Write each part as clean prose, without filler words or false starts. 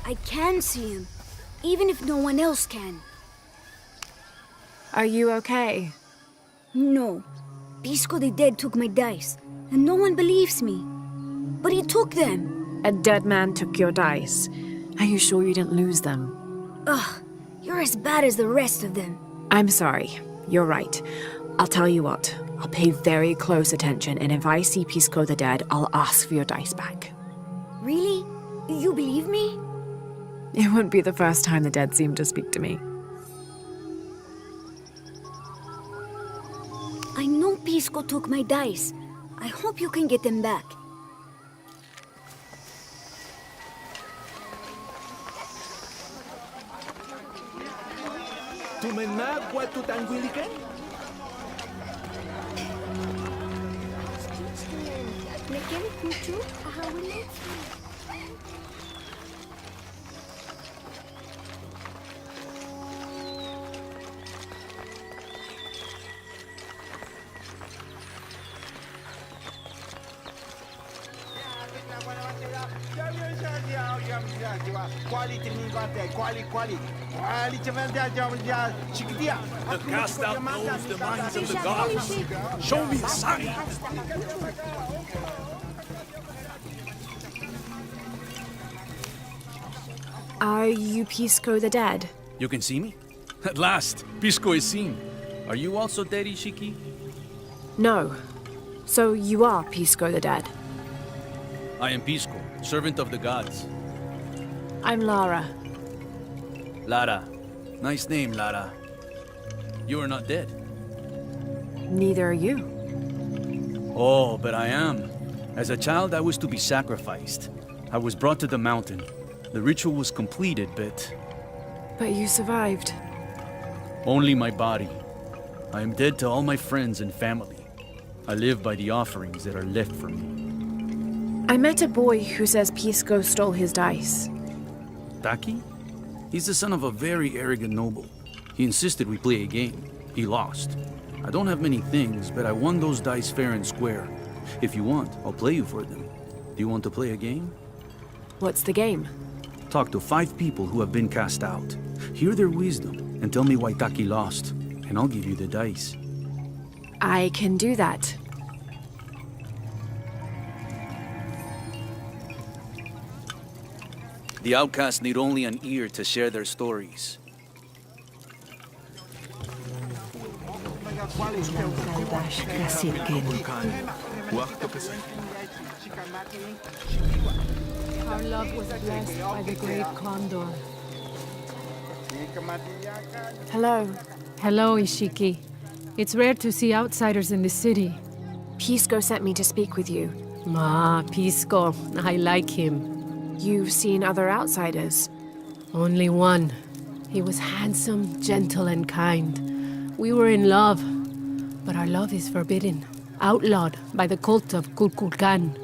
I can see him, even if no one else can. Are you okay? No. Pisco the Dead took my dice, and no one believes me. But he took them. A dead man took your dice. Are you sure you didn't lose them? Ugh, you're as bad as the rest of them. I'm sorry. You're right. I'll tell you what. I'll pay very close attention, and if I see Pisco the Dead, I'll ask for your dice back. Really? You believe me? It wouldn't be the first time the dead seemed to speak to me. I know Pisco took my dice. I hope you can get them back. The cast out knows the minds of the gods. Show me the sign. Are you Pisco the Dead? You can see me? At last, Pisco is seen. Are you also dead, Ishiki? No. So you are Pisco the Dead? I am Pisco, servant of the gods. I'm Lara. Lara. Nice name, Lara. You are not dead. Neither are you. Oh, but I am. As a child, I was to be sacrificed. I was brought to the mountain. The ritual was completed, but But you survived. only my body. I am dead to all my friends and family. I live by the offerings that are left for me. I met a boy who says Pisco stole his dice. Takiy? He's the son of a very arrogant noble. He insisted we play a game. He lost. I don't have many things, but I won those dice fair and square. If you want, I'll play you for them. Do you want to play a game? What's the game? Talk to 5 people who have been cast out. Hear their wisdom and tell me why Takiy lost, and I'll give you the dice. I can do that. The outcasts need only an ear to share their stories. Our love was blessed by the great condor. Hello. Hello, Ishiki. It's rare to see outsiders in the city. Pisco sent me to speak with you. Ah, Pisco. I like him. You've seen other outsiders. Only one. He was handsome, gentle, and kind. We were in love. But our love is forbidden. Outlawed by the cult of Kulkulkan.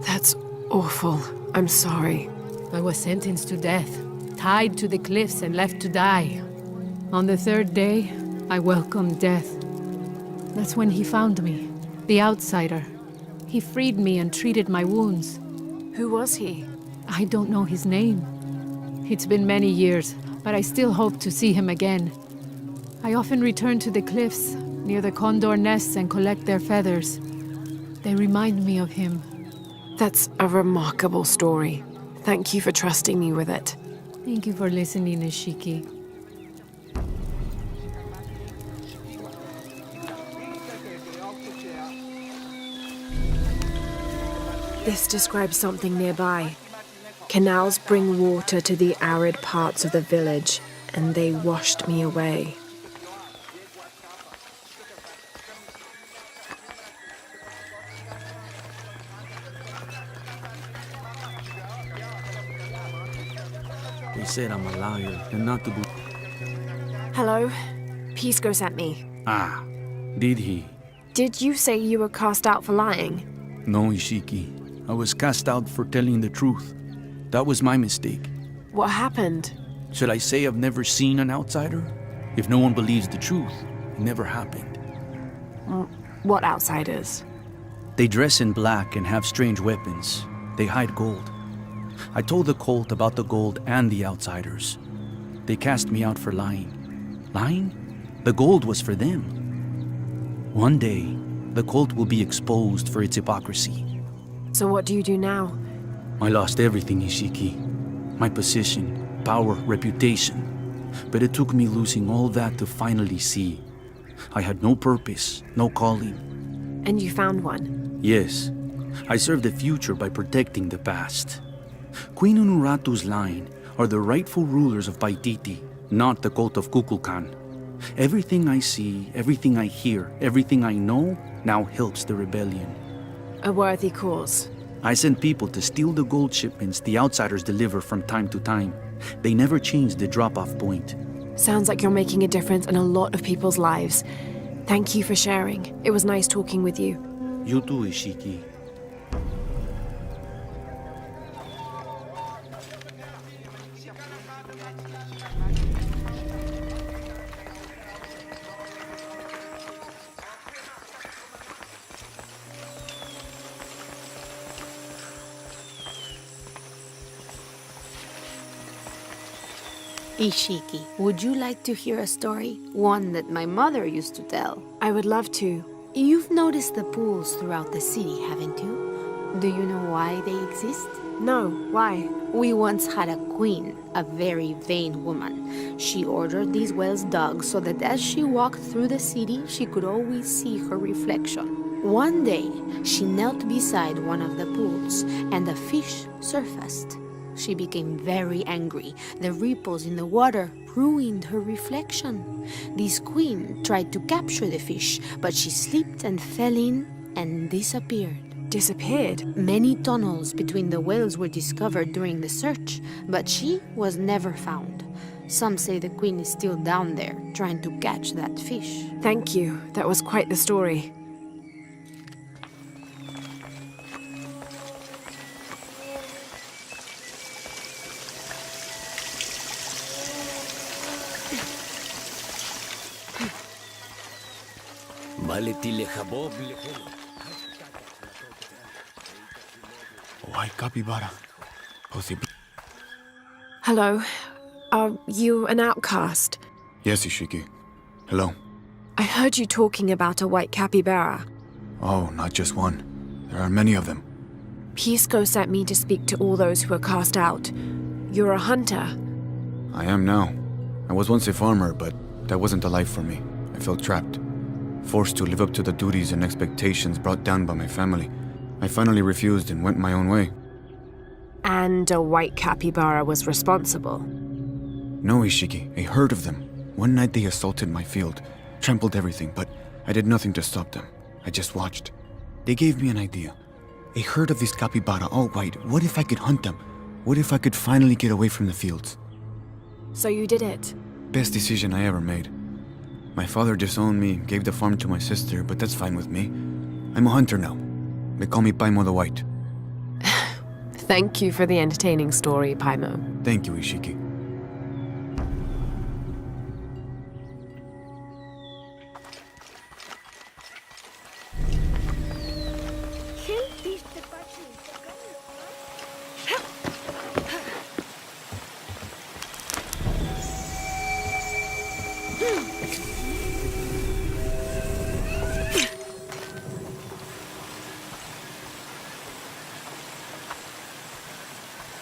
That's awful. I'm sorry. I was sentenced to death, tied to the cliffs and left to die. On the 3rd day, I welcomed death. That's when he found me, the outsider. He freed me and treated my wounds. Who was he? I don't know his name. It's been many years, but I still hope to see him again. I often return to the cliffs, near the condor nests, and collect their feathers. They remind me of him. That's a remarkable story. Thank you for trusting me with it. Thank you for listening, Ishiki. This describes something nearby. Canals bring water to the arid parts of the village, and they washed me away. They said I'm a liar and not to be... Hello? Pisco sent me. Ah, did he? Did you say you were cast out for lying? No, Ishiki. I was cast out for telling the truth. That was my mistake. What happened? Should I say I've never seen an outsider? If no one believes the truth, it never happened. What outsiders? They dress in black and have strange weapons. They hide gold. I told the cult about the gold and the outsiders. They cast me out for lying. Lying? The gold was for them. One day, the cult will be exposed for its hypocrisy. So what do you do now? I lost everything, Ishiki. My position, power, reputation. But it took me losing all that to finally see. I had no purpose, no calling. And you found one? Yes, I serve the future by protecting the past. Queen Unuratu's line are the rightful rulers of Paititi, not the cult of Kukulkan. Everything I see, everything I hear, everything I know now helps the rebellion. A worthy cause. I send people to steal the gold shipments the outsiders deliver from time to time. They never change the drop-off point. Sounds like you're making a difference in a lot of people's lives. Thank you for sharing. It was nice talking with you. You too, Ishiki. Ishiki, would you like to hear a story? One that my mother used to tell. I would love to. You've noticed the pools throughout the city, haven't you? Do you know why they exist? No, why? We once had a queen, a very vain woman. She ordered these wells dug so that as she walked through the city, she could always see her reflection. One day, she knelt beside one of the pools, and a fish surfaced. She became very angry. The ripples in the water ruined her reflection. This queen tried to capture the fish, but she slipped and fell in and disappeared. Disappeared? Many tunnels between the wells were discovered during the search, but she was never found. Some say the queen is still down there, trying to catch that fish. Thank you. That was quite the story. White capybara. Hello. Are you an outcast? Yes, Ishiki. Hello. I heard you talking about a white capybara. Oh, not just one. There are many of them. Pisco sent me to speak to all those who were cast out. You're a hunter. I am now. I was once a farmer, but that wasn't the life for me. I felt trapped. Forced to live up to the duties and expectations brought down by my family. I finally refused and went my own way. And a white capybara was responsible. No, Ishiki, a herd of them. One night they assaulted my field, trampled everything, but I did nothing to stop them. I just watched. They gave me an idea. A herd of these capybara, all white. What if I could hunt them? What if I could finally get away from the fields? So you did it? Best decision I ever made. My father disowned me, gave the farm to my sister, but that's fine with me. I'm a hunter now. They call me Paimo the White. Thank you for the entertaining story, Paimo. Thank you, Ishiki.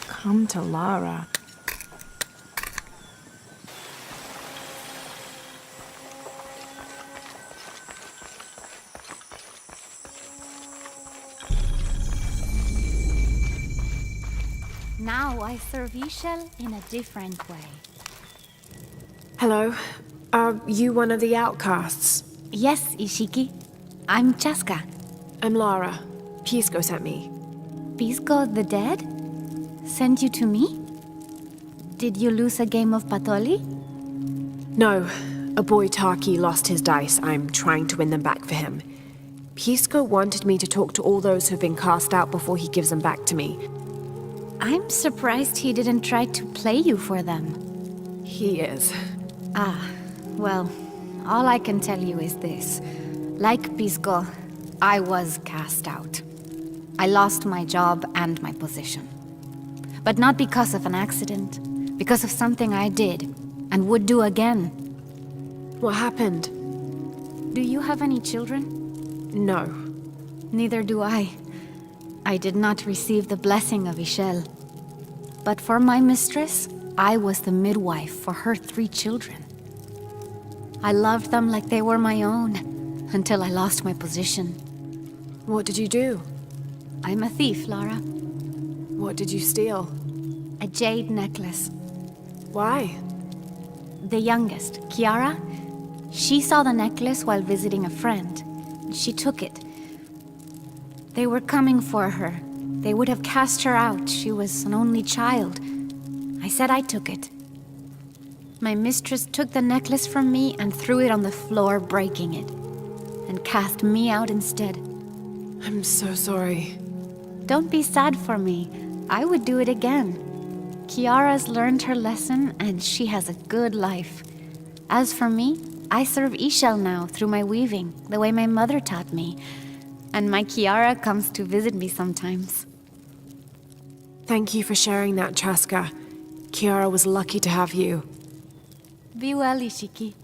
Come to Lara. Now I serve Ishel in a different way. Hello. Are you one of the outcasts? Yes, Ishiki. I'm Chaska. I'm Lara. Pisco sent me. Pisco the dead? Sent you to me? Did you lose a game of Patoli? No. A boy Takiy lost his dice. I'm trying to win them back for him. Pisco wanted me to talk to all those who've been cast out before he gives them back to me. I'm surprised he didn't try to play you for them. He is. Ah, well, all I can tell you is this. Like Pisco, I was cast out. I lost my job and my position. But not because of an accident. Because of something I did, and would do again. What happened? Do you have any children? No. Neither do I. I did not receive the blessing of Ishel. But for my mistress, I was the midwife for her 3 children. I loved them like they were my own, until I lost my position. What did you do? I'm a thief, Lara. What did you steal? A jade necklace. Why? The youngest, Kiara, she saw the necklace while visiting a friend. She took it. They were coming for her. They would have cast her out. She was an only child. I said I took it. My mistress took the necklace from me and threw it on the floor, breaking it, and cast me out instead. I'm so sorry. Don't be sad for me. I would do it again. Kiara's learned her lesson, and she has a good life. As for me, I serve Ishel now through my weaving, the way my mother taught me. And my Kiara comes to visit me sometimes. Thank you for sharing that, Chaska. Kiara was lucky to have you. Be well, Ishiki.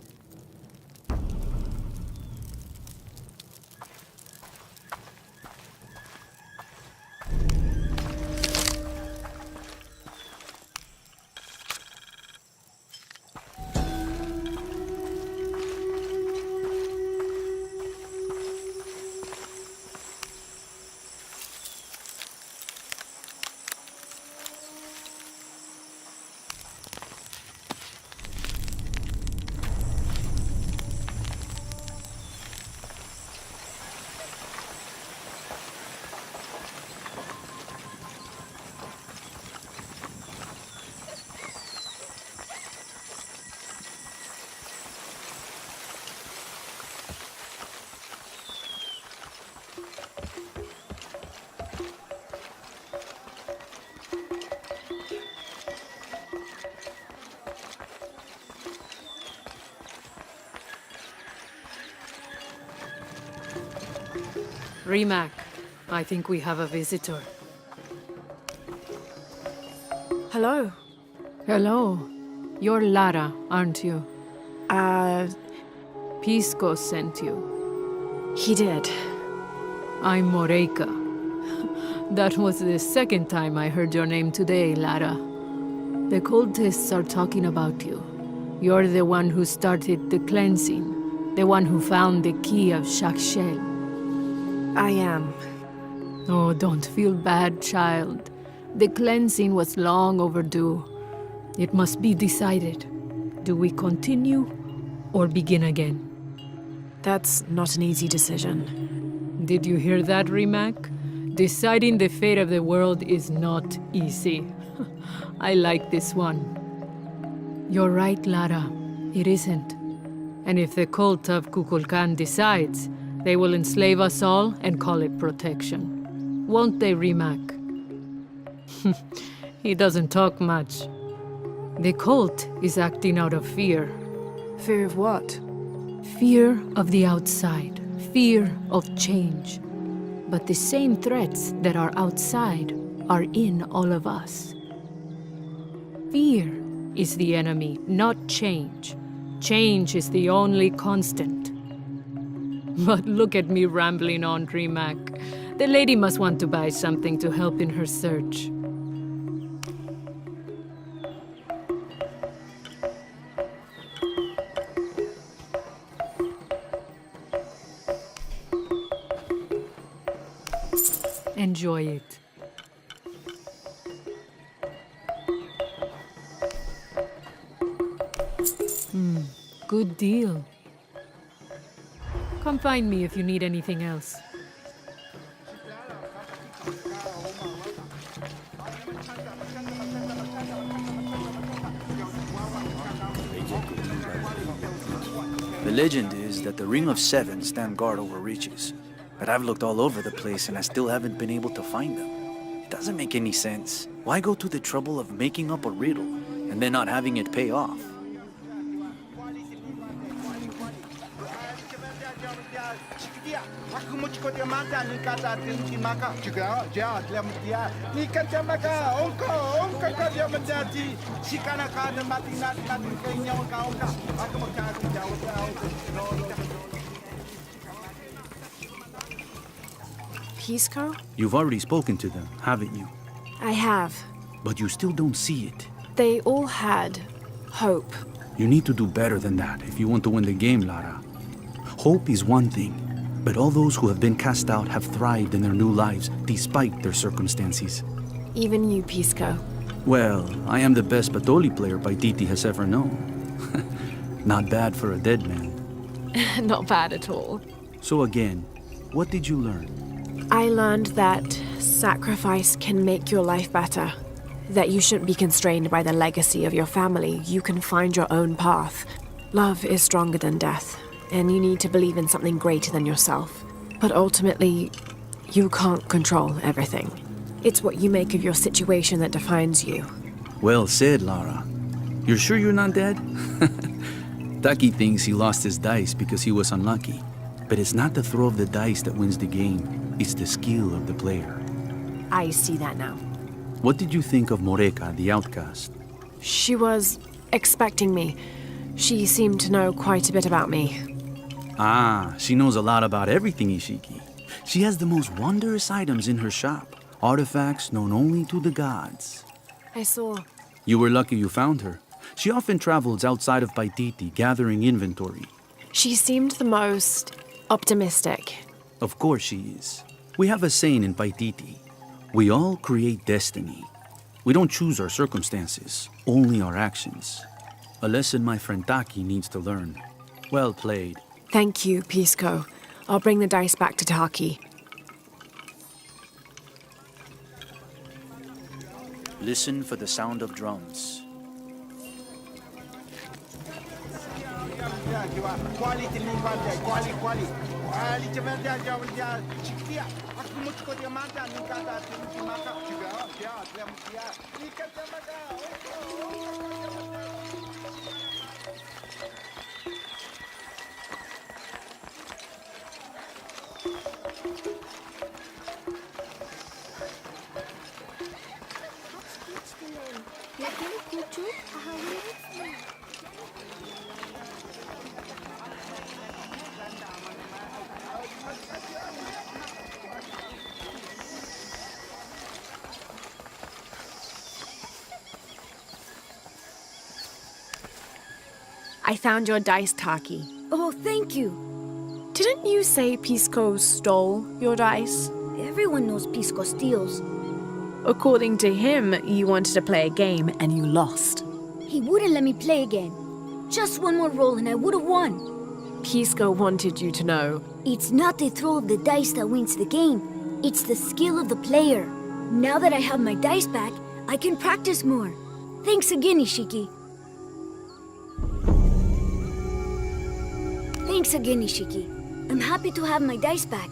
Rimac, I think we have a visitor. Hello. Hello. You're Lara, aren't you? Pisco sent you. He did. I'm Marika. That was the second time I heard your name today, Lara. The cultists are talking about you. You're the one who started the cleansing, the one who found the key of Shakshel. I am. Oh, don't feel bad, child. The cleansing was long overdue. It must be decided. Do we continue or begin again? That's not an easy decision. Did you hear that, Rimac? Deciding the fate of the world is not easy. I like this one. You're right, Lara. It isn't. And if the cult of Kukulkan decides, they will enslave us all and call it protection. Won't they, Rimac? He doesn't talk much. The cult is acting out of fear. Fear of what? Fear of the outside. Fear of change. But the same threats that are outside are in all of us. Fear is the enemy, not change. Change is the only constant. But look at me rambling on, Rimac. The lady must want to buy something to help in her search. Enjoy it. Good deal. Come find me if you need anything else. The legend is that the Ring of Seven stand guard over riches. But I've looked all over the place and I still haven't been able to find them. It doesn't make any sense. Why go to the trouble of making up a riddle and then not having it pay off? Aku mau cikgu dia makan ni kata tinggi maka juga dia dia ni kata maka ongko dia menjadi si kana kana mati kayaknya ongka aku mau cari jauh. Pisco? You've already spoken to them, haven't you? I have. But you still don't see it. They all had hope. You need to do better than that if you want to win the game, Lara. Hope is one thing, but all those who have been cast out have thrived in their new lives despite their circumstances. Even you, Pisco. Well, I am the best Batoli player Paititi has ever known. Not bad for a dead man. Not bad at all. So again, what did you learn? I learned that sacrifice can make your life better. That you shouldn't be constrained by the legacy of your family. You can find your own path. Love is stronger than death, and you need to believe in something greater than yourself. But ultimately, you can't control everything. It's what you make of your situation that defines you. Well said, Lara. You're sure you're not dead? Takiy thinks he lost his dice because he was unlucky. But it's not the throw of the dice that wins the game. It's the skill of the player. I see that now. What did you think of Marika, the outcast? She was expecting me. She seemed to know quite a bit about me. Ah, she knows a lot about everything, Ishiki. She has the most wondrous items in her shop. Artifacts known only to the gods. I saw. You were lucky you found her. She often travels outside of Paititi, gathering inventory. She seemed the most optimistic. Of course she is. We have a saying in Paititi. We all create destiny. We don't choose our circumstances, only our actions. A lesson my friend Takiy needs to learn. Well played. Thank you, Pisco. I'll bring the dice back to Takiy. Listen for the sound of drums. Quality ni quality. Quality dia cikgu aku mau cikgu dia makan ni kata tinggi maka juga dia ni kata maka I found your dice, Takiy. Oh, thank you. Didn't you say Pisco stole your dice? Everyone knows Pisco steals. According to him, you wanted to play a game and you lost. He wouldn't let me play again. Just one more roll and I would have won. Pisco wanted you to know. It's not the throw of the dice that wins the game. It's the skill of the player. Now that I have my dice back, I can practice more. Thanks again, Ishiki. Thanks again, Ishiki. I'm happy to have my dice back.